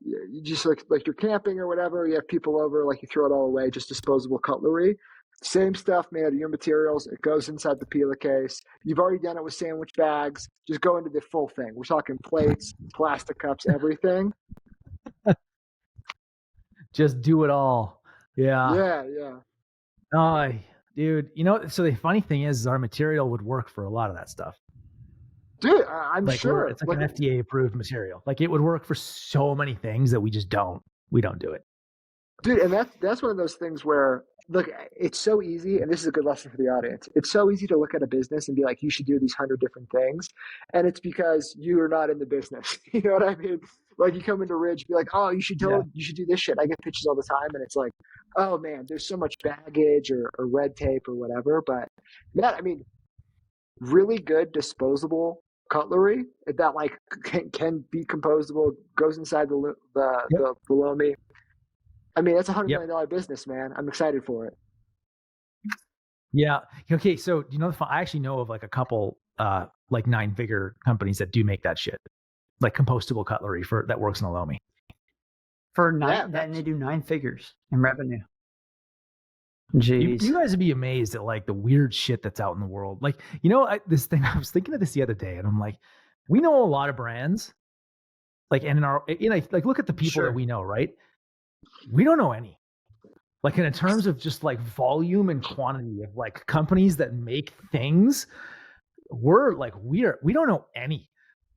you just like you're camping or whatever, you have people over, like you throw it all away, just disposable cutlery. Same stuff made out of your materials. It goes inside the peeler case. You've already done it with sandwich bags. Just go into the full thing. We're talking plates, plastic cups, everything. Just do it all. Yeah. Yeah. Oh, dude, so the funny thing is our material would work for a lot of that stuff. Dude, I'm sure. It's like an FDA approved material. Like it would work for so many things that we don't do it. Dude, and that's one of those things where, look, it's so easy, and this is a good lesson for the audience. It's so easy to look at a business and be like, you should do these 100 different things. And it's because you are not in the business. You know what I mean? Like you come into Ridge, be like, oh, you should do this shit. I get pitches all the time. And it's like, oh man, there's so much baggage or red tape or whatever. But man, I mean, really good disposable cutlery that like can be composable, goes inside the Lomi. I mean, that's $100 million business, man. I'm excited for it. Yeah. Okay. So, I actually know of like a couple, like 9-figure companies that do make that shit, like compostable cutlery that works in the Lomi. And they do 9 figures in revenue. Jeez. You guys would be amazed at like the weird shit that's out in the world. Like, this thing, I was thinking of this the other day and I'm like, we know a lot of brands, like, and like, look at the people that we know, right? We don't know any. Like in terms of just like volume and quantity of like companies that make things, we don't know any.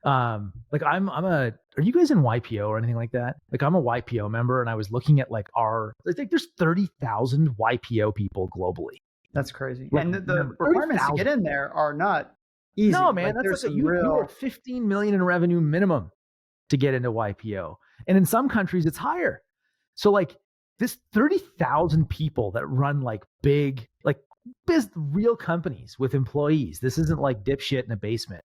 Like are you guys in YPO or anything like that? Like I'm a YPO member and I was looking at like I think there's 30,000 YPO people globally. That's crazy. And the requirements to get in there are not easy. No, man, that's like you are 15 million in revenue minimum to get into YPO. And in some countries it's higher. So like this 30,000 people that run like big, like real companies with employees. This isn't like dipshit in a basement,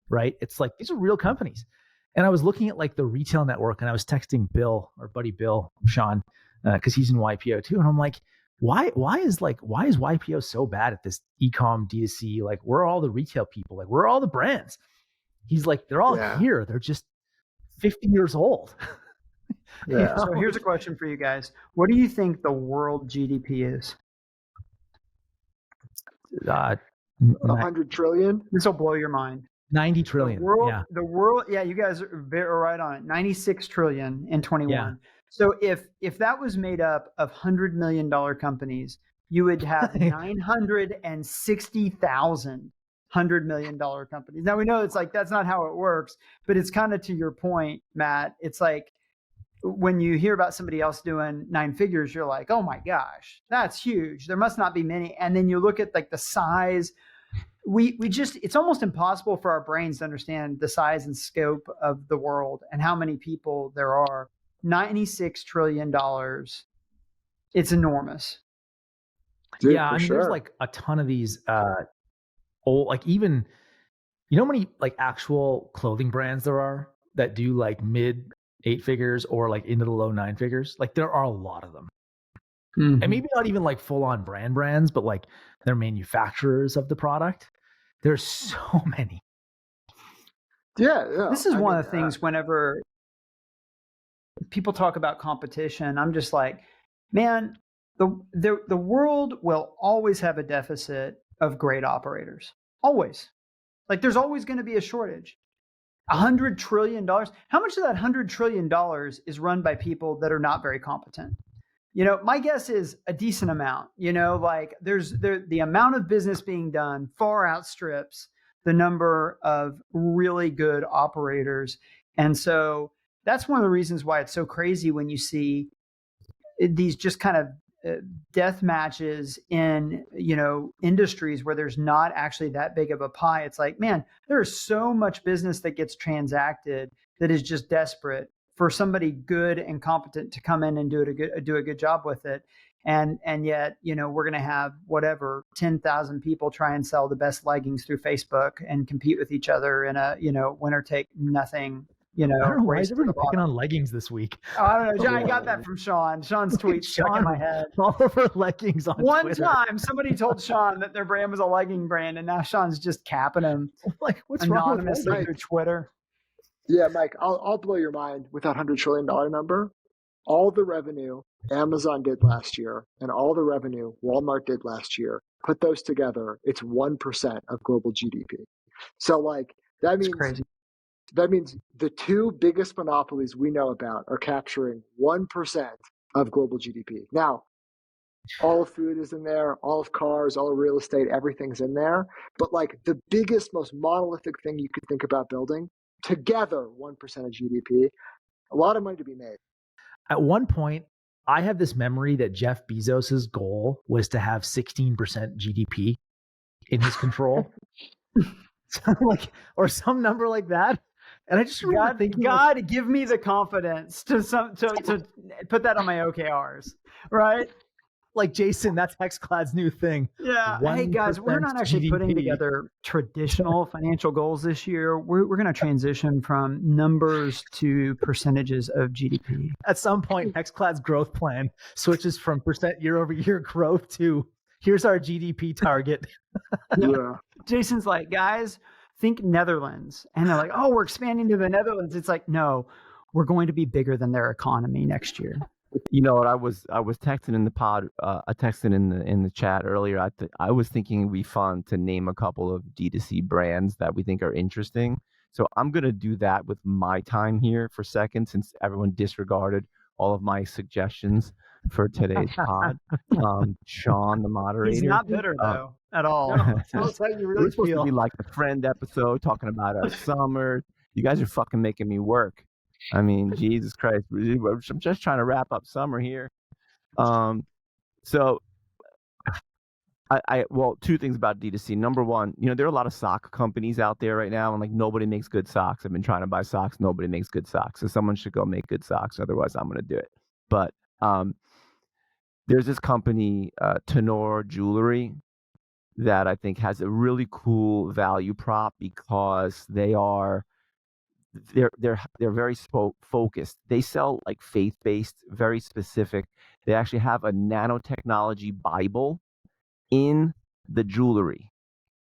right? It's like, these are real companies. And I was looking at like the retail network and I was texting Bill, our buddy Bill, Sean, cause he's in YPO too. And I'm like, why is YPO so bad at this e-com D2C? Like we're all the retail people, like we're all the brands. He's like, they're all here. They're just 50 years old. Yeah. So here's a question for you guys. What do you think the world GDP is? 100 trillion. This will blow your mind. 90 trillion. The world. Yeah, you guys are right on it. 96 trillion in 21. Yeah. So if that was made up of $100 million companies, you would have 960,000 $100 million companies. Now we know it's like, that's not how it works, but it's kind of to your point, Matt. It's like, when you hear about somebody else doing 9 figures, you're like, oh my gosh, that's huge. There must not be many. And then you look at like the size, it's almost impossible for our brains to understand the size and scope of the world and how many people there are. $96 trillion. It's enormous. Dude, yeah. I mean, there's like a ton of these, old, like even, how many like actual clothing brands there are that do like mid 8 figures or like into the low 9 figures? Like there are a lot of them. Mm-hmm. And maybe not even like full on brands, but like they're manufacturers of the product. There's so many. Yeah. This is one of the things whenever people talk about competition, I'm just like, man, the world will always have a deficit of great operators. Always. Like there's always going to be a shortage. $100 trillion. How much of that $100 trillion is run by people that are not very competent? My guess is a decent amount. Like the amount of business being done far outstrips the number of really good operators. And so that's one of the reasons why it's so crazy when you see these just kind of death matches in industries where there's not actually that big of a pie. It's like, man, there's so much business that gets transacted that is just desperate for somebody good and competent to come in and do a good job with it. And yet, we're going to have 10,000 people try and sell the best leggings through Facebook and compete with each other in a winner take nothing. I don't know why is everybody picking on leggings this week. I don't know. I got that from Sean. Sean's tweet stuck in my head. All over leggings on One Twitter. time, somebody told Sean that their brand was a legging brand, and now Sean's just capping him. Like, what's anonymously wrong with through Twitter? Yeah, Mike, I'll blow your mind with that $100 trillion number. All the revenue Amazon did last year and all the revenue Walmart did last year, put those together, it's 1% of global GDP. So like that means crazy. That means the 2 biggest monopolies we know about are capturing 1% of global GDP. Now, All of food is in there, all of cars, all of real estate, everything's in there. But like the biggest, most monolithic thing you could think about building, together 1% of GDP, a lot of money to be made. At one point, I have this memory that Jeff Bezos's goal was to have 16% GDP in his control. Or some number like that. And I just remember thinking, God, give me the confidence to put that on my OKRs, right? Like, Jason, that's HexClad's new thing. Yeah. Hey guys, we're not actually putting together traditional financial goals this year. We're going to transition from numbers to percentages of GDP. At some point, HexClad's growth plan switches from percent year-over-year growth to here's our GDP target. Yeah. Jason's like, guys, think Netherlands. And they're like, oh, we're expanding to the Netherlands. It's like, no, we're going to be bigger than their economy next year. You know what? I was texting in the pod. I texted in the chat earlier. I was thinking it'd be fun to name a couple of D2C brands that we think are interesting. So I'm gonna do that with my time here for a second, since everyone disregarded all of my suggestions for today's pod. Sean, the moderator, He's not bitter though at all. That's how you really We're supposed feel. to be like the friend episode, talking about our summer. You guys are fucking making me work. I mean, Jesus Christ. I'm just trying to wrap up summer here. So well, two things about D2C. Number one, there are a lot of sock companies out there right now, and like nobody makes good socks. I've been trying to buy socks. Nobody makes good socks. So someone should go make good socks. Otherwise, I'm going to do it. But there's this company, Tenor Jewelry, that I think has a really cool value prop because they're very focused. They sell like faith-based, very specific. They actually have a nanotechnology Bible in the jewelry.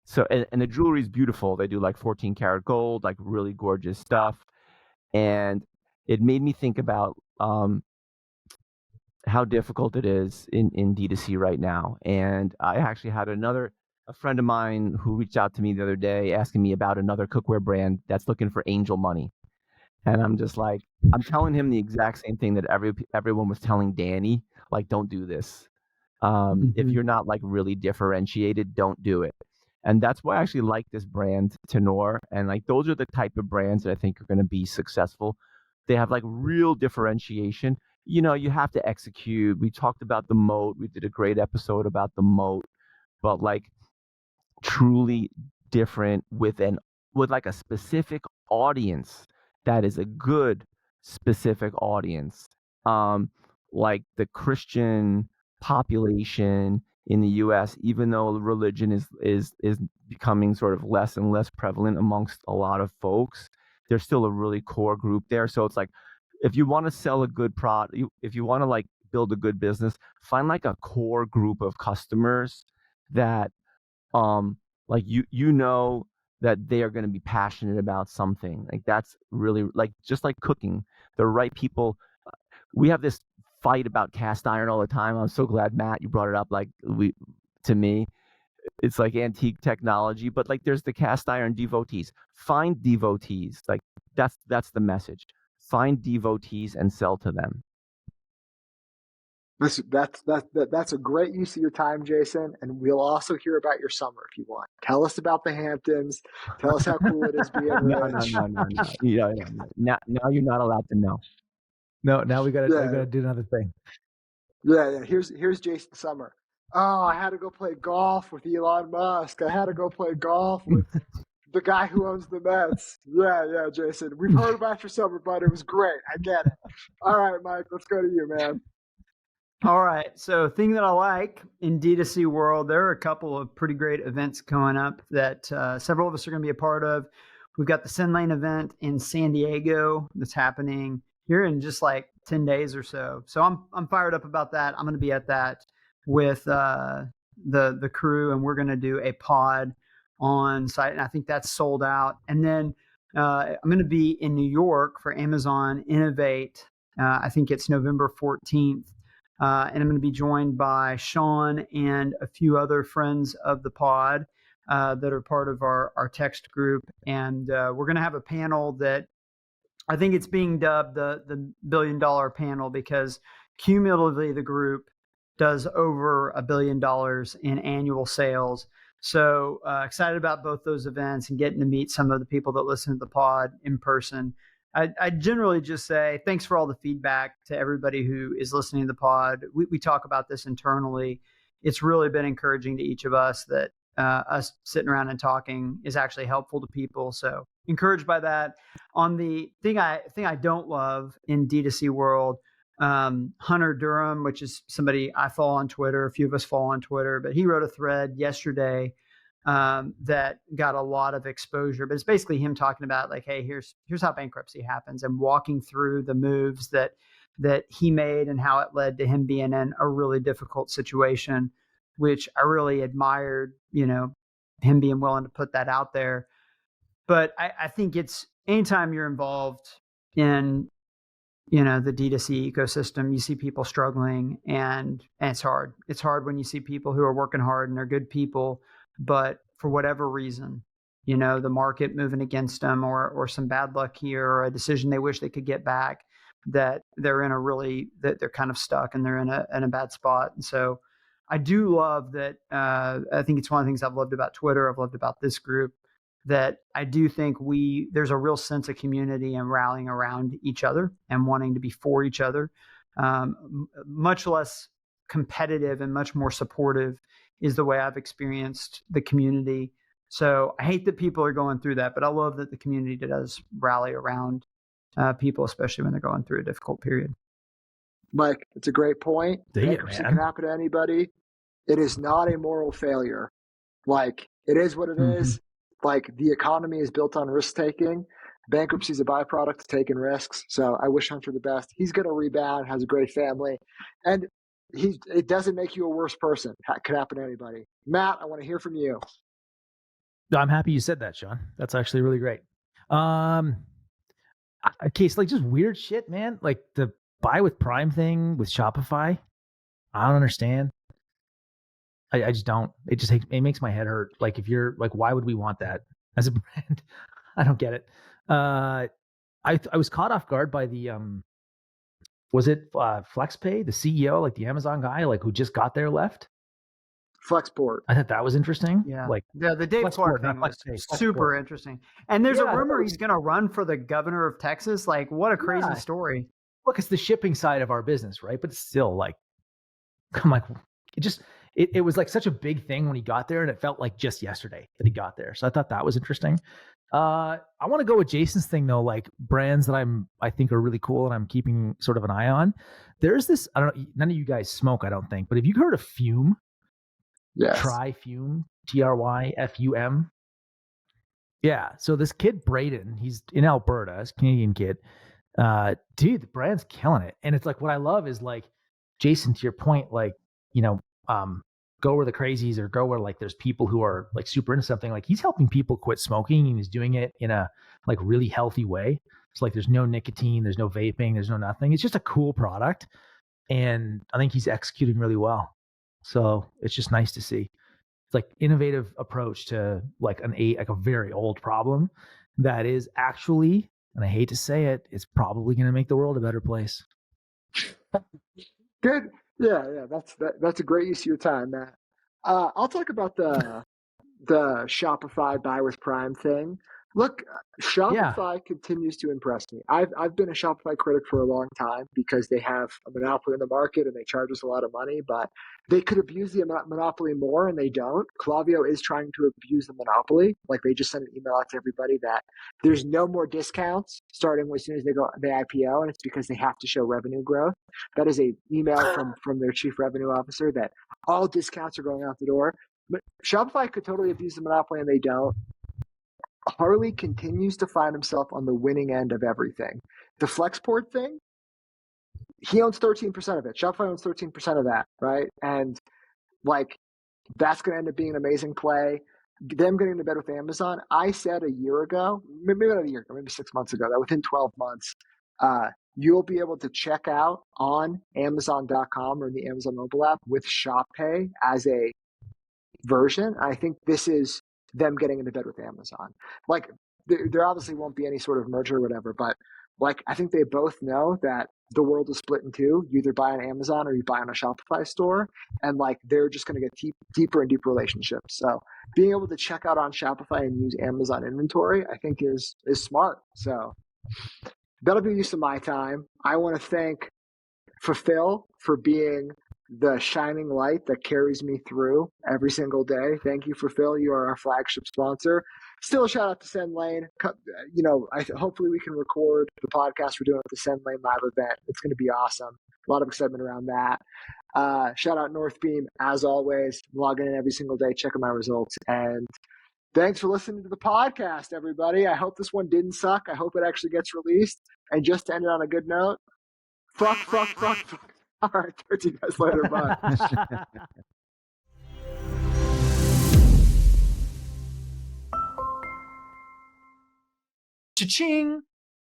So and the jewelry is beautiful. They do like 14 karat gold, like really gorgeous stuff. And it made me think about how difficult it is in D2C right now. And I actually had a friend of mine who reached out to me the other day asking me about another cookware brand that's looking for angel money. And I'm just like, I'm telling him the exact same thing that everyone was telling Danny, like, don't do this. If you're not like really differentiated, don't do it. And that's why I actually like this brand, Tenor. And like, those are the type of brands that I think are going to be successful. They have like real differentiation. You have to execute. We talked about the moat. We did a great episode about the moat, but like truly different with like a specific audience that is a good specific audience. Like the Christian population in the US, even though religion is becoming sort of less and less prevalent amongst a lot of folks, there's still a really core group there. So it's like, if you want to sell a good product, if you want to like build a good business, find like a core group of customers that like that they are going to be passionate about something. Like that's really like, just like cooking, the right people. We have this fight about cast iron all the time. I'm so glad, Matt, you brought it up. Like to me, it's like antique technology, but like there's the cast iron devotees. Find devotees. Like that's the message. Find devotees and sell to them. That's a great use of your time, Jason. And we'll also hear about your summer if you want. Tell us about the Hamptons. Tell us how cool it is being rich. No. Now you're not allowed to know. No, now we gotta do another thing. Yeah. Here's Jason Summer. Oh, I had to go play golf with Elon Musk. I had to go play golf with the guy who owns the Mets. Yeah, Jason. We've heard about your summer, bud. It was great. I get it. All right, Mike, let's go to you, man. All right. So thing that I like in D2C world, there are a couple of pretty great events coming up that several of us are going to be a part of. We've got the Sin Lane event in San Diego that's happening here in just like 10 days or so. So I'm fired up about that. I'm going to be at that with the crew, and we're going to do a pod on site. And I think that's sold out. And then I'm going to be in New York for Amazon Innovate. I think it's November 14th. And I'm going to be joined by Sean and a few other friends of the pod that are part of our text group. And we're going to have a panel that I think it's being dubbed the $1 billion panel, because cumulatively the group does over $1 billion in annual sales. So excited about both those events and getting to meet some of the people that listen to the pod in person. I generally just say thanks for all the feedback to everybody who is listening to the pod. We talk about this internally. It's really been encouraging to each of us that us sitting around and talking is actually helpful to people. So encouraged by that. On the thing I don't love in D2C world, Hunter Durham, which is somebody I follow on Twitter, a few of us follow on Twitter, but he wrote a thread yesterday that got a lot of exposure. But it's basically him talking about like, hey, here's how bankruptcy happens, and walking through the moves that he made and how it led to him being in a really difficult situation, which I really admired, him being willing to put that out there. But I think it's anytime you're involved in, the D2C ecosystem, you see people struggling, and it's hard. It's hard when you see people who are working hard and they're good people, but for whatever reason, the market moving against them or some bad luck here or a decision they wish they could get back, that they're that they're kind of stuck and they're in a bad spot. And so I do love that. I think it's one of the things I've loved about Twitter. I've loved about this group, that I do think there's a real sense of community and rallying around each other and wanting to be for each other. Much less competitive and much more supportive is the way I've experienced the community. So I hate that people are going through that, but I love that the community does rally around people, especially when they're going through a difficult period. Mike, it's a great point. Bankruptcy can happen to anybody. It is not a moral failure. Like, it is what it is. Like, the economy is built on risk taking. Bankruptcy is a byproduct of taking risks. So I wish Hunter the best. He's going to rebound, has a great family, and it doesn't make you a worse person. It could happen to anybody. Matt, I want to hear from you. I'm happy you said that, Sean. That's actually really great. Case like just weird shit, man. Like the buy with Prime thing with Shopify. I don't understand. I just don't. It makes my head hurt. Like, if you're like, why would we want that as a brand? I don't get it. I was caught off guard by the was it FlexPay, the CEO, like the Amazon guy, like who just got there left? Flexport. I thought that was interesting. Yeah, like the Dave Clark thing was super interesting. And there's a rumor he's going to run for the governor of Texas. Like, what a crazy story. Look, it's the shipping side of our business, right? But it's still like, I'm like, it was like such a big thing when he got there, and it felt like just yesterday that he got there. So I thought that was interesting. I want to go with Jason's thing though, like brands that I think are really cool and I'm keeping sort of an eye on. There's this, I don't know, none of you guys smoke, I don't think, but have you heard of Fume? Yes. Try Fume, TRYFUM. Yeah. So this kid Braden, he's in Alberta, he's a Canadian kid. Dude, the brand's killing it. And it's like, what I love is like, Jason, to your point, like, go where the crazies or go where like there's people who are like super into something. Like, he's helping people quit smoking, and he's doing it in a like really healthy way. It's like there's no nicotine, there's no vaping, there's no nothing. It's just a cool product, and I think he's executing really well. So it's just nice to see. It's like innovative approach to like a very old problem that is actually, and I hate to say it, it's probably going to make the world a better place. Good. Yeah. That's a great use of your time, Matt. I'll talk about the Shopify buy with Prime thing. Look, Shopify continues to impress me. I've been a Shopify critic for a long time because they have a monopoly in the market and they charge us a lot of money, but they could abuse the monopoly more, and they don't. Klaviyo is trying to abuse the monopoly. Like, they just sent an email out to everybody that there's no more discounts starting as soon as they IPO, and it's because they have to show revenue growth. That is a email from their chief revenue officer that all discounts are going out the door. But Shopify could totally abuse the monopoly, and they don't. Harley continues to find himself on the winning end of everything. The Flexport thing, he owns 13% of it. Shopify owns 13% of that, right? And like, that's going to end up being an amazing play. Them getting into bed with Amazon. I said a year ago, maybe not a year ago, maybe 6 months ago, that within 12 months, you'll be able to check out on Amazon.com or in the Amazon mobile app with Shop Pay as a version. I think this is them getting into bed with Amazon. Like, there obviously won't be any sort of merger or whatever, but like, I think they both know that the world is split in two. You either buy on Amazon or you buy on a Shopify store, and like they're just going to get deeper and deeper relationships. So being able to check out on Shopify and use Amazon inventory, I think is smart. So that'll be use of my time. I want to thank Fulfill for being the shining light that carries me through every single day. Thank you, Fulfill. You are our flagship sponsor. Still a shout out to Send Lane. You know, hopefully we can record the podcast we're doing at the Send Lane live event. It's going to be awesome. A lot of excitement around that. Shout out Northbeam. As always, logging in every single day, checking my results. And thanks for listening to the podcast, everybody. I hope this one didn't suck. I hope it actually gets released. And just to end it on a good note, fuck. All right, talk to you guys later. Bye. Cha-ching!